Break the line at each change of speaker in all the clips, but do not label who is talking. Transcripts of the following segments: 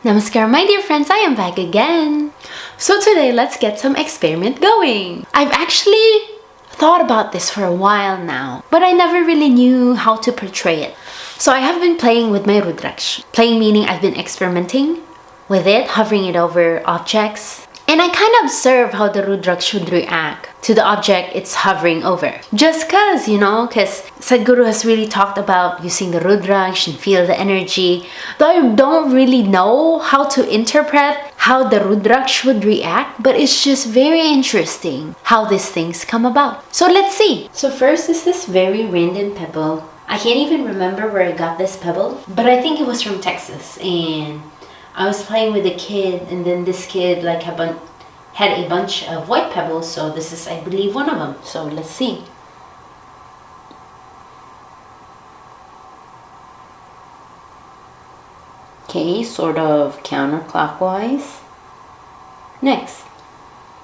Namaskaram, my dear friends, I am back again. So today, let's get some experiment going. I've actually thought about this for a while now, but I never really knew how to portray it. So I have been playing with my Rudraksh. Playing meaning I've been experimenting with it, hovering it over objects. And I kind of observe how the Rudraksh would react to the object it's hovering over. Just cause, cause Sadhguru has really talked about using the Rudraksh and feel the energy. Though I don't really know how to interpret how the Rudraksh would react, but it's just very interesting how these things come about. So let's see. So first is this very random pebble. I can't even remember where I got this pebble, but I think it was from Texas, and I was playing with a kid, and then this kid had a bunch of white pebbles, so this is, I believe, one of them. So let's see. Okay, sort of counterclockwise. Next.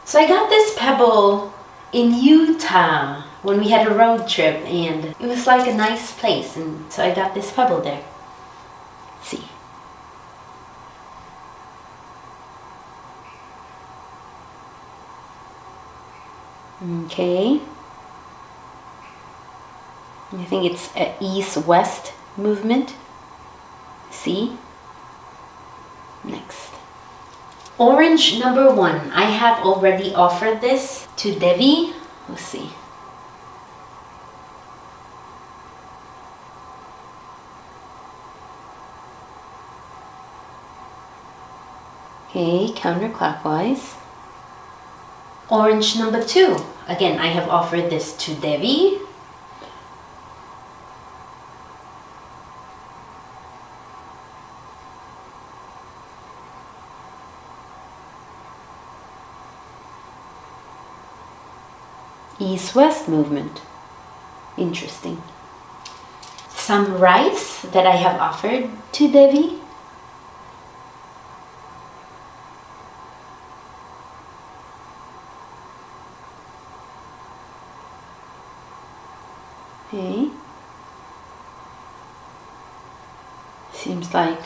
So I got this pebble in Utah when we had a road trip, and it was like a nice place, and so I got this pebble there. Let's see. Okay, I think it's an east-west movement. See? Next. Orange number 1. I have already offered this to Devi. Let's see. Okay, counterclockwise. Orange number 2. Again, I have offered this to Devi. East-west movement. Interesting. Some rice that I have offered to Devi. Okay. Seems like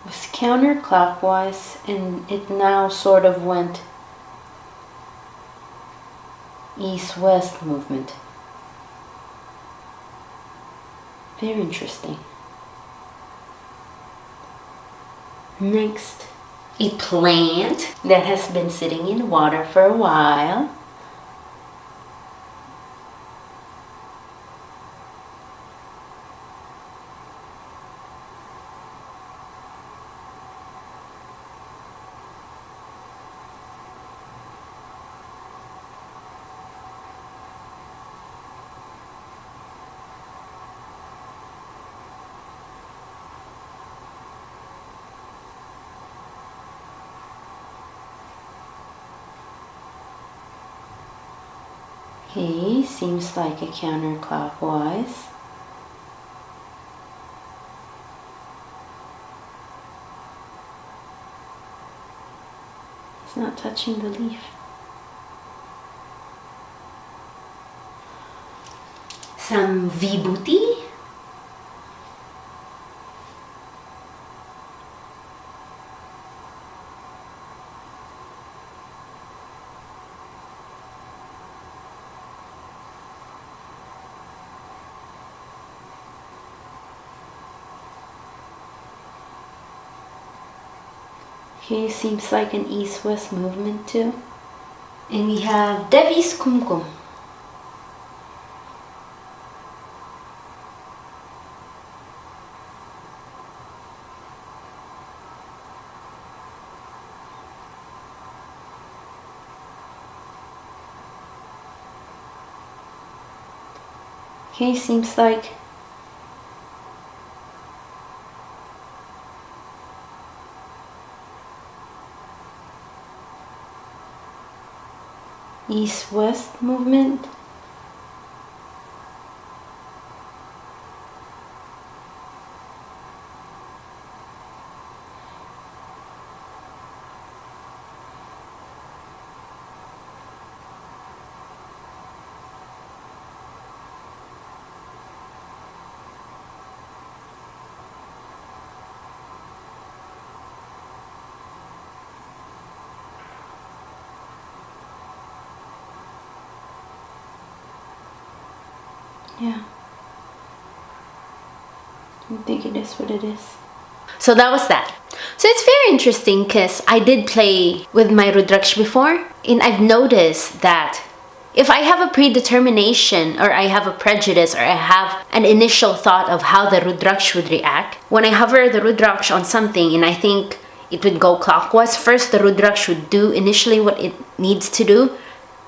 was counterclockwise, and it now sort of went east-west movement. Very interesting. Next, a plant that has been sitting in water for a while. Okay, seems like a counterclockwise. It's not touching the leaf. Some vibhuti. Okay, seems like an east-west movement too. And we have Devi's Kumkum. Okay, seems like east-west movement. Yeah. I think it is what it is. So that was that. So it's very interesting because I did play with my Rudraksh before, and I've noticed that if I have a predetermination or I have a prejudice or I have an initial thought of how the Rudraksh would react, when I hover the Rudraksh on something and I think it would go clockwise, first the Rudraksh would do initially what it needs to do,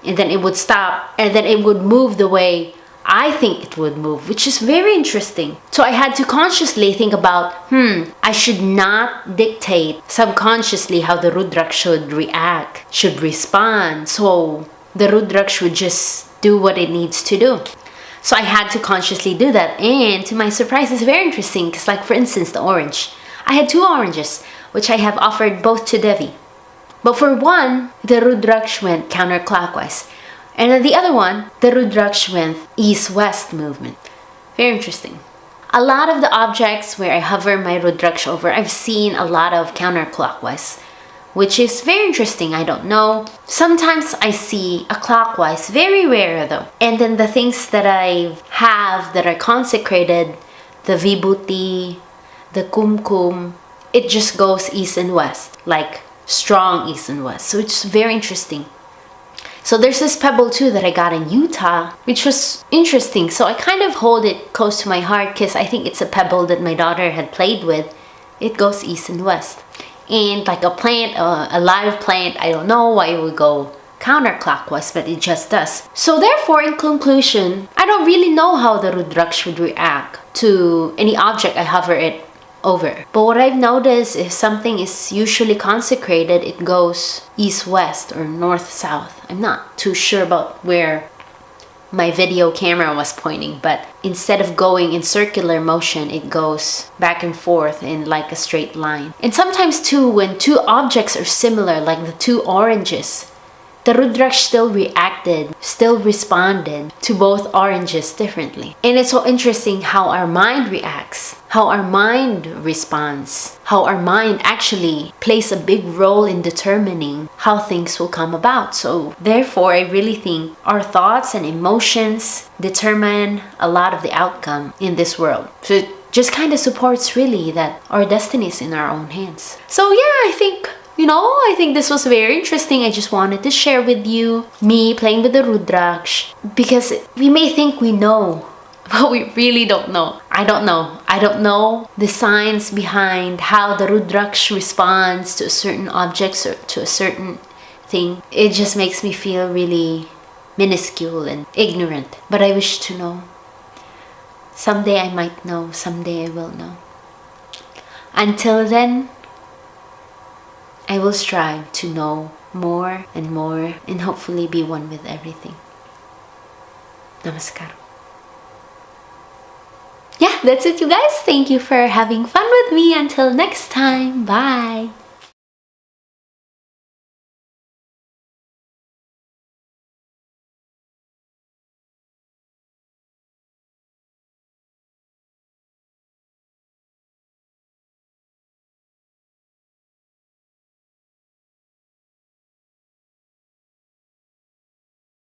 and then it would stop, and then it would move the way I think it would move, which is very interesting. So I had to consciously think about, I should not dictate subconsciously how the Rudraksh should react, should respond. So the Rudraksh would just do what it needs to do. So I had to consciously do that. And to my surprise, it's very interesting because, like, for instance, the orange. I had 2 oranges, which I have offered both to Devi. But for one, the Rudraksh went counterclockwise. And then the other one, the Rudraksh went east-west movement. Very interesting. A lot of the objects where I hover my Rudraksh over, I've seen a lot of counterclockwise, which is very interesting. I don't know. Sometimes I see a clockwise, very rare though. And then the things that I have that are consecrated, the Vibhuti, the Kumkum, it just goes east and west, like strong east and west. So it's very interesting. So there's this pebble too that I got in Utah, which was interesting. So I kind of hold it close to my heart because I think it's a pebble that my daughter had played with. It goes east and west. And like a plant, a live plant, I don't know why it would go counterclockwise, but it just does. So therefore, in conclusion, I don't really know how the Rudraksh would react to any object I hover it over. But what I've noticed, if something is usually consecrated, it goes east-west or north-south. I'm not too sure about where my video camera was pointing, but instead of going in circular motion, it goes back and forth in like a straight line. And sometimes too, when 2 objects are similar, like the 2 oranges, the Rudraksh still reacted, still responded to both oranges differently. And it's so interesting how our mind reacts, how our mind responds, how our mind actually plays a big role in determining how things will come about. So therefore, I really think our thoughts and emotions determine a lot of the outcome in this world. So it just kind of supports really that our destiny is in our own hands. So yeah, I think this was very interesting. I just wanted to share with you me playing with the Rudraksh, because we may think we know, but we really don't know. I don't know the science behind how the Rudraksh responds to certain objects or to a certain thing. It just makes me feel really minuscule and ignorant, but I wish to know. Someday I might know, someday I will know. Until then, I will strive to know more and more and hopefully be one with everything. Namaskaram. Yeah, that's it, you guys. Thank you for having fun with me. Until next time. Bye.